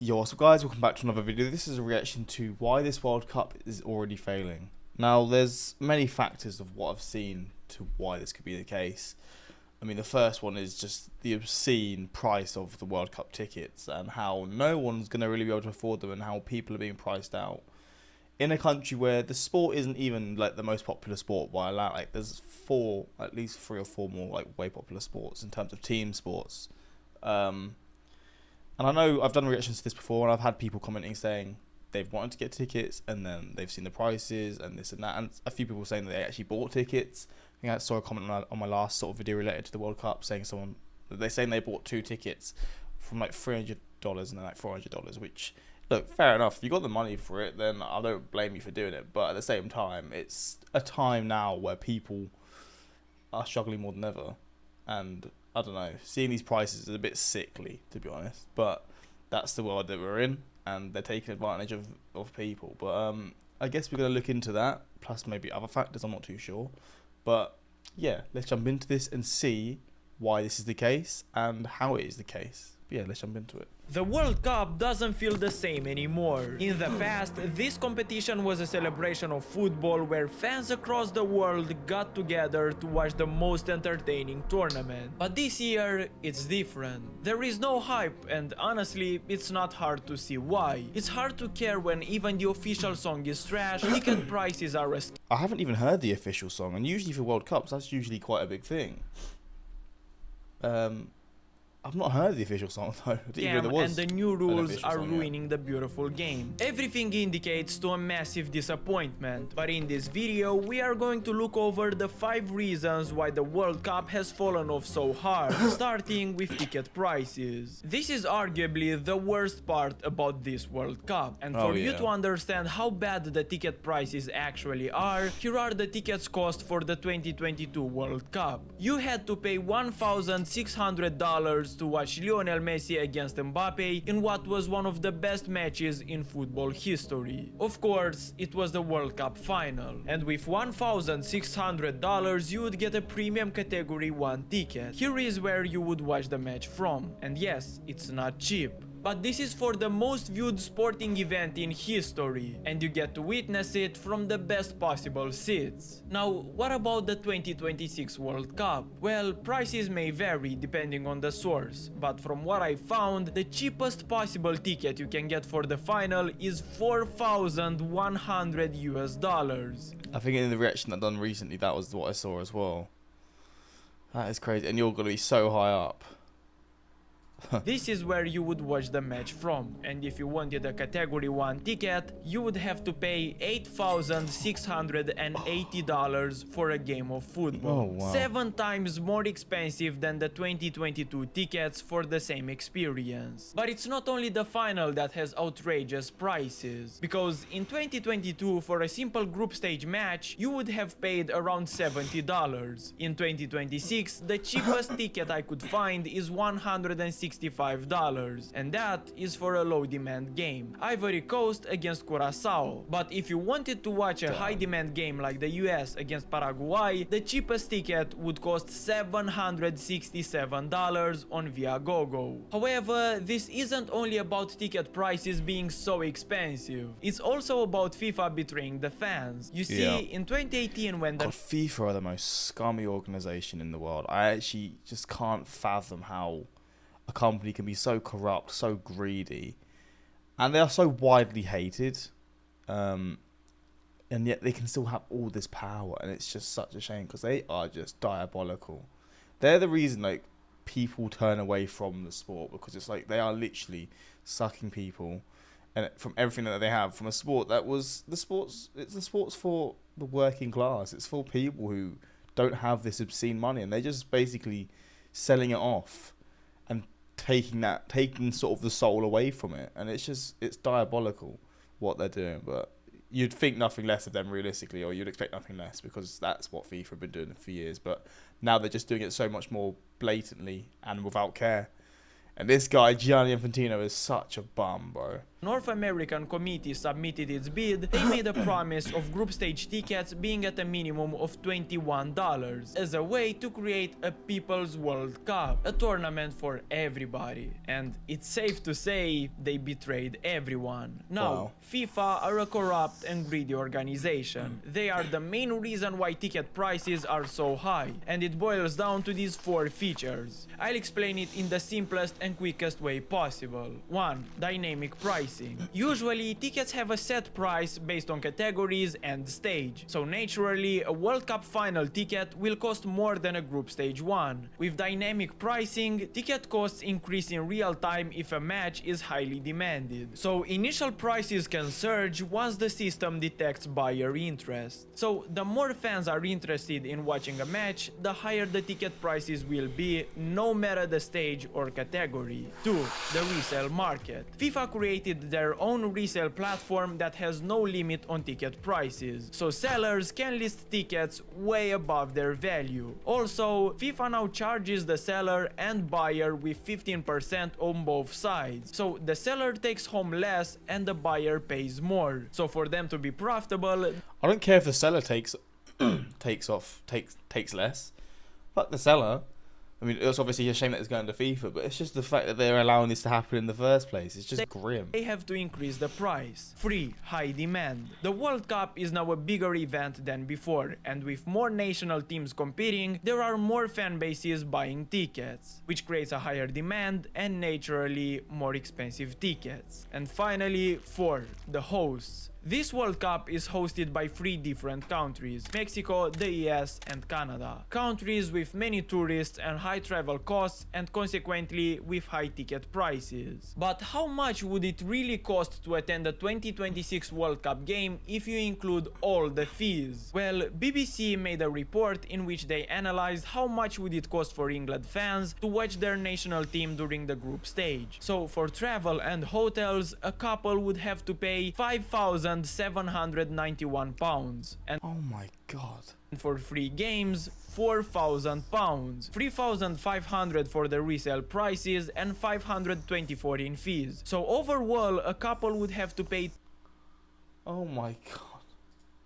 Yo, what's up guys, welcome back to another video. This is a reaction to why this World Cup is already failing. Now, there's many factors of what I've seen to why this could be the case. I mean, the first one is just the obscene price of the World Cup tickets and how no one's going to really be able to afford them and how people are being priced out. In a country where the sport isn't even like the most popular sport by a lot, like there's at least three or four more like way popular sports in terms of team sports. And I know I've done reactions to this before, and I've had people commenting saying they've wanted to get tickets, and then they've seen the prices and this and that, and a few people saying that they actually bought tickets. I think I saw a comment on my last sort of video related to the World Cup saying they're saying they bought 2 tickets from like $300 and then like $400, which, look, fair enough. If you got the money for it, then I don't blame you for doing it. But at the same time, it's a time now where people are struggling more than ever, and I don't know, seeing these prices is a bit sickly, to be honest, but that's the world that we're in, and they're taking advantage of people. But I guess we're going to look into that, plus maybe other factors, I'm not too sure. But yeah, let's jump into this and see why this is the case and how it is the case. But yeah, let's jump into it. The World Cup doesn't feel the same anymore. In the past, this competition was a celebration of football where fans across the world got together to watch the most entertaining tournament. But this year, it's different. There is no hype, and honestly, it's not hard to see why. It's hard to care when even the official song is trash, ticket prices are a... I haven't even heard the official song, and usually for World Cups, that's usually quite a big thing. I've not heard the official song though. And the new rules are ruining the beautiful game. Everything indicates to a massive disappointment, but in this video we are going to look over the 5 reasons why the World Cup has fallen off so hard, starting with ticket prices. This is arguably the worst part about this World Cup, and for you to understand how bad the ticket prices actually are, here are the tickets cost for the 2022 World Cup. You had to pay $1,600 to watch Lionel Messi against Mbappe in what was one of the best matches in football history. Of course, it was the World Cup final, and with $1,600 you would get a premium category 1 ticket. Here is where you would watch the match from, and yes, it's not cheap. But this is for the most viewed sporting event in history, and you get to witness it from the best possible seats. Now, what about the 2026 World Cup? Well, prices may vary depending on the source, but from what I found, the cheapest possible ticket you can get for the final is $4,100 US. I think in the reaction I've done recently, that was what I saw as well. That is crazy, and you're going to be so high up. This is where you would watch the match from, and if you wanted a category 1 ticket, you would have to pay $8,680 for a game of football. Oh, wow. 7 times more expensive than the 2022 tickets for the same experience. But it's not only the final that has outrageous prices, because in 2022 for a simple group stage match, you would have paid around $70. In 2026, the cheapest ticket I could find is $165, and that is for a low demand game, Ivory Coast against Curacao. But if you wanted to watch a high demand game like the US against Paraguay, the cheapest ticket would cost $767 on Viagogo. However, this isn't only about ticket prices being so expensive, it's also about FIFA betraying the fans. You see, in 2018 when the FIFA are the most scummy organization in the world. I actually just can't fathom how a company can be so corrupt, so greedy, and they are so widely hated, and yet they can still have all this power, and it's just such a shame because they are just diabolical. They're the reason like people turn away from the sport, because it's like they are literally sucking people and from everything that they have from a sport that was it's the sport's for the working class. It's for people who don't have this obscene money, and they're just basically selling it off and taking sort of the soul away from it, and it's diabolical what they're doing. But you'd think nothing less of them realistically, or you'd expect nothing less, because that's what FIFA have been doing for years. But now they're just doing it so much more blatantly and without care. And this guy Gianni Infantino is such a bum, bro. North American committee submitted its bid, they made a promise of group stage tickets being at a minimum of $21 as a way to create a People's World Cup, a tournament for everybody. And it's safe to say they betrayed everyone. Now, Wow. FIFA are a corrupt and greedy organization. They are the main reason why ticket prices are so high, and it boils down to these 4 features. I'll explain it in the simplest and quickest way possible. 1. Dynamic pricing. Usually, tickets have a set price based on categories and stage, so naturally, a World Cup final ticket will cost more than a group stage one. With dynamic pricing, ticket costs increase in real time if a match is highly demanded. So initial prices can surge once the system detects buyer interest. So the more fans are interested in watching a match, the higher the ticket prices will be, no matter the stage or category. 2. The resale market. FIFA created their own resale platform that has no limit on ticket prices, so sellers can list tickets way above their value. Also, FIFA now charges the seller and buyer with 15% on both sides, so the seller takes home less and the buyer pays more. So for them to be profitable, I don't care if the seller takes less. Fuck the seller. I mean, it's obviously a shame that it's going to FIFA, but it's just the fact that they're allowing this to happen in the first place. It's just grim. they have to increase the price. 3. High demand. The World Cup is now a bigger event than before, and with more national teams competing, there are more fan bases buying tickets, which creates a higher demand and naturally more expensive tickets. And finally, 4. The hosts. This World Cup is hosted by 3 different countries: Mexico, the US and Canada. Countries with many tourists and high travel costs, and consequently with high ticket prices. But how much would it really cost to attend the 2026 World Cup game if you include all the fees? Well, BBC made a report in which they analyzed how much would it cost for England fans to watch their national team during the group stage. So for travel and hotels, a couple would have to pay £5,791, and Oh my god. for 3 games, £4,000, 3,500 for the resale prices and 524 in fees. So overall, a couple would have to pay Oh my god.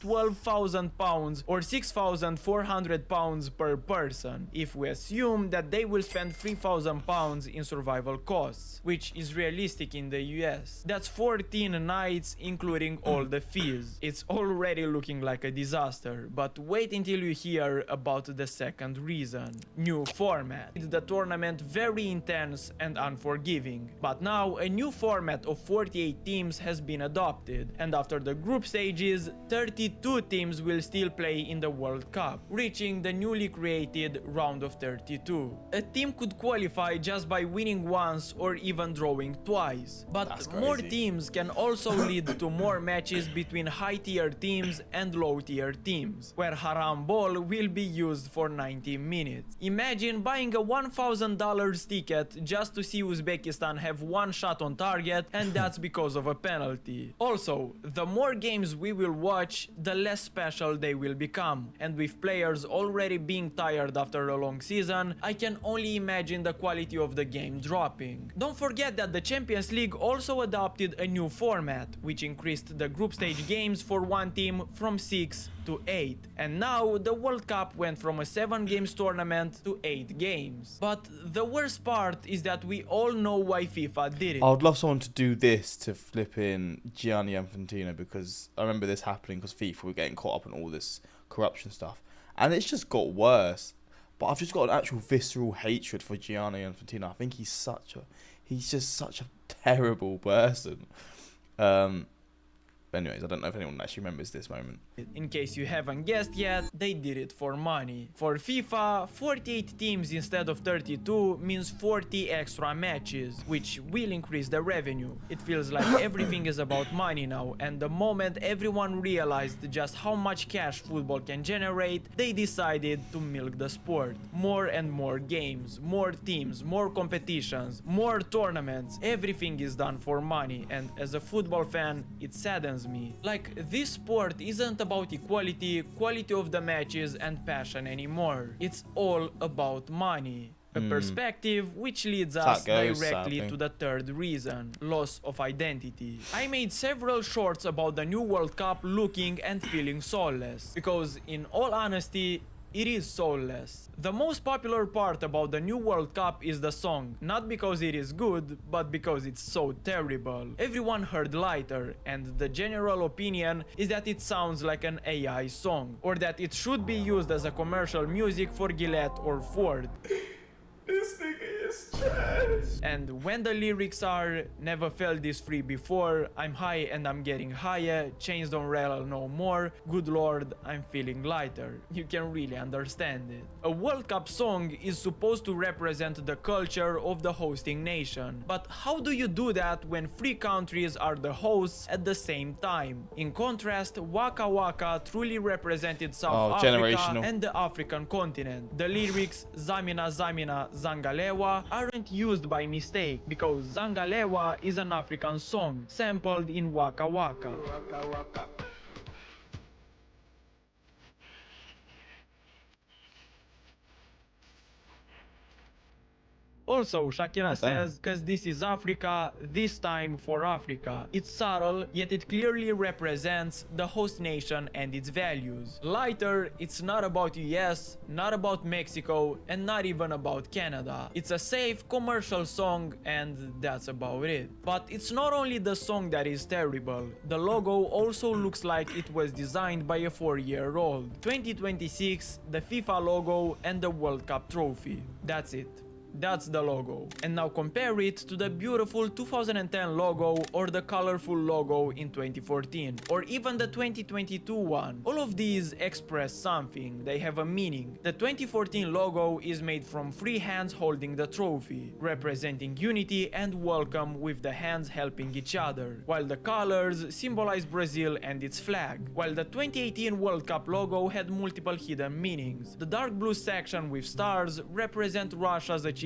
£12,000 or £6,400 per person, if we assume that they will spend £3,000 in survival costs, which is realistic in the US. That's 14 nights including all the fees. It's already looking like a disaster, but wait until you hear about the second reason. New format. The tournament very intense and unforgiving, but now a new format of 48 teams has been adopted, and after the group stages, 32 teams will still play in the World Cup, reaching the newly created round of 32. A team could qualify just by winning once or even drawing twice, but more teams can also lead to more matches between high-tier teams and low-tier teams, where haram ball will be used for 90 minutes. Imagine buying a $1,000 ticket just to see Uzbekistan have one shot on target, and that's because of a penalty. Also, the more games we will watch, the less special they will become, and with players already being tired after a long season, I can only imagine the quality of the game dropping. Don't forget that the Champions League also adopted a new format, which increased the group stage games for one team from 6 to 8, and now the World Cup went from a 7 games tournament to 8 games. But the worst part is that we all know why FIFA did it. I would love someone to do this to flip in Gianni Infantino, because I remember this happening because FIFA were getting caught up in all this corruption stuff, and it's just got worse. But I've just got an actual visceral hatred for Gianni Infantino. I think he's just such a terrible person. Anyways, I don't know if anyone actually remembers this moment. In case you haven't guessed yet, they did it for money. For FIFA, 48 teams instead of 32 means 40 extra matches, which will increase the revenue. It feels like everything is about money now, and the moment everyone realized just how much cash football can generate, they decided to milk the sport. More and more games, more teams, more competitions, more tournaments, everything is done for money, and as a football fan, it saddens me. Like, this sport isn't about equality, quality of the matches and passion anymore. It's all about money. A perspective which leads us directly to the third reason, loss of identity. I made several shorts about the new World Cup looking and feeling soulless, because in all honesty, it is soulless. The most popular part about the new World Cup is the song, not because it is good, but because it's so terrible. Everyone heard Lighter, and the general opinion is that it sounds like an AI song, or that it should be used as a commercial music for Gillette or Ford. This nigga is trash. And when the lyrics are never felt this free before, I'm high and I'm getting higher, chains don't rattle no more, good lord, I'm feeling lighter. You can really understand it. A World Cup song is supposed to represent the culture of the hosting nation. But how do you do that when three countries are the hosts at the same time? In contrast, Waka Waka truly represented South Africa and the African continent. The lyrics Zamina Zamina Zangalewa aren't used by mistake, because Zangalewa is an African song sampled in Waka Waka. Also, Shakira says, "'Cause this is Africa, this time for Africa." It's subtle, yet it clearly represents the host nation and its values. Lighter, it's not about US, not about Mexico, and not even about Canada. It's a safe commercial song, and that's about it. But it's not only the song that is terrible. The logo also looks like it was designed by a 4-year-old. 2026, the FIFA logo, and the World Cup trophy. That's it. That's the logo. And now compare it to the beautiful 2010 logo or the colorful logo in 2014 or even the 2022 one. All of these express something, they have a meaning. The 2014 logo is made from 3 hands holding the trophy, representing unity and welcome with the hands helping each other, while the colors symbolize Brazil and its flag, while the 2018 World Cup logo had multiple hidden meanings. The dark blue section with stars represent Russia's achievements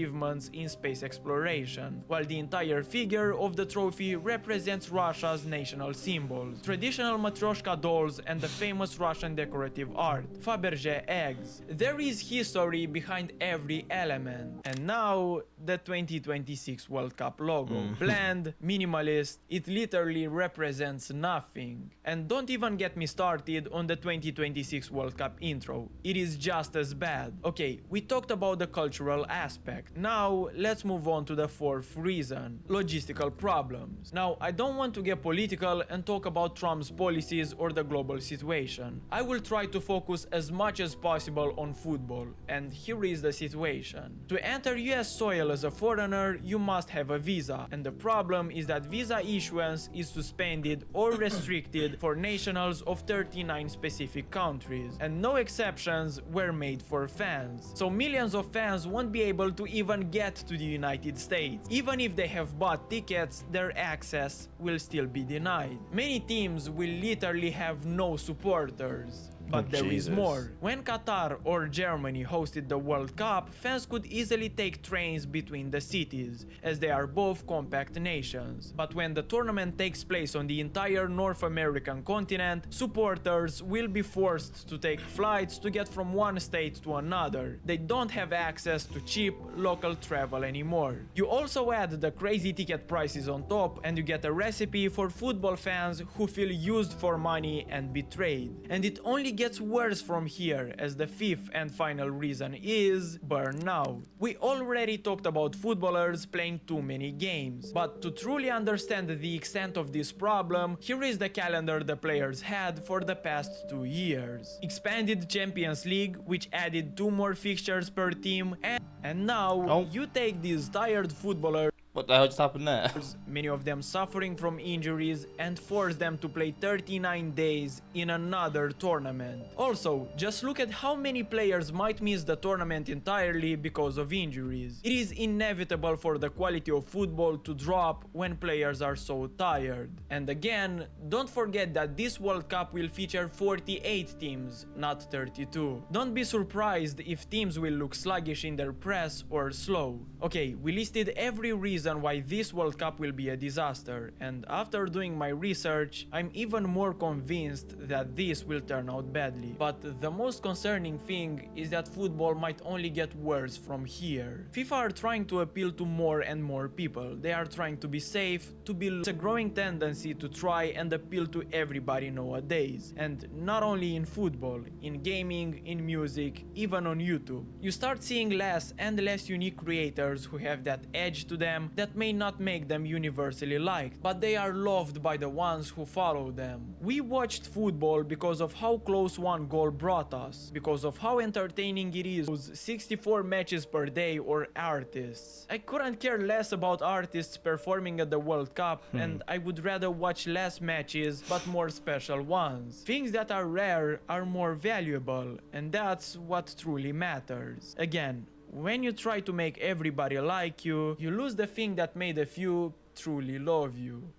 in space exploration, while the entire figure of the trophy represents Russia's national symbols, traditional Matryoshka dolls and the famous Russian decorative art, Fabergé eggs. There is history behind every element. And now, the 2026 World Cup logo. Bland, minimalist, it literally represents nothing. And don't even get me started on the 2026 World Cup intro. It is just as bad. Okay, we talked about the cultural aspect. Now, let's move on to the fourth reason, logistical problems. Now, I don't want to get political and talk about Trump's policies or the global situation. I will try to focus as much as possible on football, and here is the situation. To enter US soil as a foreigner, you must have a visa, and the problem is that visa issuance is suspended or restricted for nationals of 39 specific countries, and no exceptions were made for fans. So millions of fans won't be able to even get to the United States. Even if they have bought tickets, their access will still be denied. Many teams will literally have no supporters. But there is more. When Qatar or Germany hosted the World Cup, fans could easily take trains between the cities, as they are both compact nations. But when the tournament takes place on the entire North American continent, supporters will be forced to take flights to get from one state to another. They don't have access to cheap local travel anymore. You also add the crazy ticket prices on top, and you get a recipe for football fans who feel used for money and betrayed. And it only gets worse from here, as the fifth and final reason is burnout. We already talked about footballers playing too many games, but to truly understand the extent of this problem, here is the calendar the players had for the past 2 years. Expanded Champions League, which added 2 more fixtures per team, and now you take these tired footballers, what the hell just happened there? Many of them suffering from injuries, and force them to play 39 days in another tournament. Also, just look at how many players might miss the tournament entirely because of injuries. It is inevitable for the quality of football to drop when players are so tired. And again, don't forget that this World Cup will feature 48 teams, not 32. Don't be surprised if teams will look sluggish in their press or slow. Okay, we listed every reason reason why this World Cup will be a disaster, and after doing my research, I'm even more convinced that this will turn out badly. But the most concerning thing is that football might only get worse from here. FIFA are trying to appeal to more and more people. They are trying to be safe, to build a growing tendency to try and appeal to everybody nowadays. And not only in football, in gaming, in music, even on YouTube. You start seeing less and less unique creators who have that edge to them that may not make them universally liked, but they are loved by the ones who follow them. We watched football because of how close one goal brought us, because of how entertaining it is, those 64 matches per day or artists. I couldn't care less about artists performing at the World Cup, and I would rather watch less matches but more special ones. Things that are rare are more valuable, and that's what truly matters. Again, when you try to make everybody like you, you lose the thing that made a few truly love you.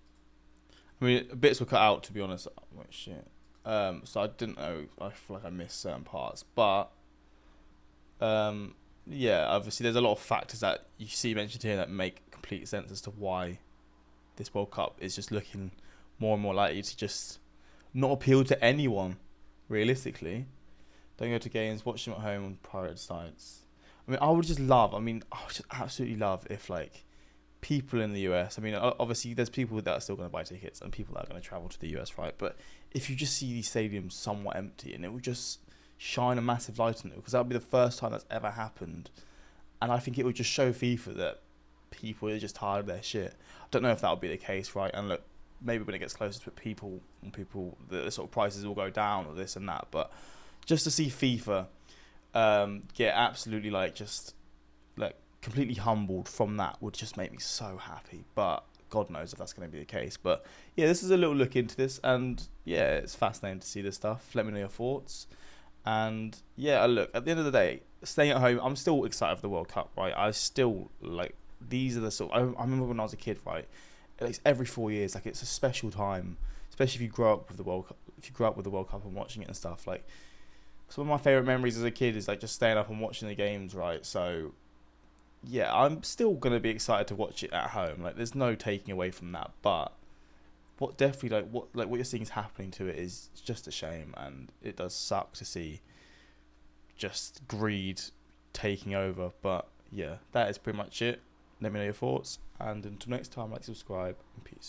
I mean, bits were cut out, to be honest. Oh, shit. So I didn't know. I feel like I missed certain parts, but yeah, obviously there's a lot of factors that you see mentioned here that make complete sense as to why this World Cup is just looking more and more likely to just not appeal to anyone, realistically. Don't go to games, watch them at home on private sites. I mean, I would just absolutely love if, like, people in the US, I mean, obviously there's people that are still going to buy tickets and people that are going to travel to the US, right? But if you just see these stadiums somewhat empty, and it would just shine a massive light on it, because that would be the first time that's ever happened. And I think it would just show FIFA that people are just tired of their shit. I don't know if that would be the case, right? And look, maybe when it gets closer to people, the sort of prices will go down or this and that. But just to see FIFA get absolutely completely humbled from that would just make me so happy. But God knows if that's going to be the case. But yeah, this is a little look into this, and yeah, it's fascinating to see this stuff. Let me know your thoughts. And yeah, look, at the end of the day, staying at home, I'm still excited for the World Cup, right? I still, like, these are the sort I remember when I was a kid, right? Like, every 4 years, like, it's a special time, especially if you grow up with the World Cup, and watching it and stuff. Like, some of my favorite memories as a kid is like just staying up and watching the games, right? So yeah, I'm still gonna be excited to watch it at home. Like, there's no taking away from that. But what you're seeing is happening to it is just a shame, and it does suck to see just greed taking over. But yeah, that is pretty much it. Let me know your thoughts, and until next time, like, subscribe, and peace.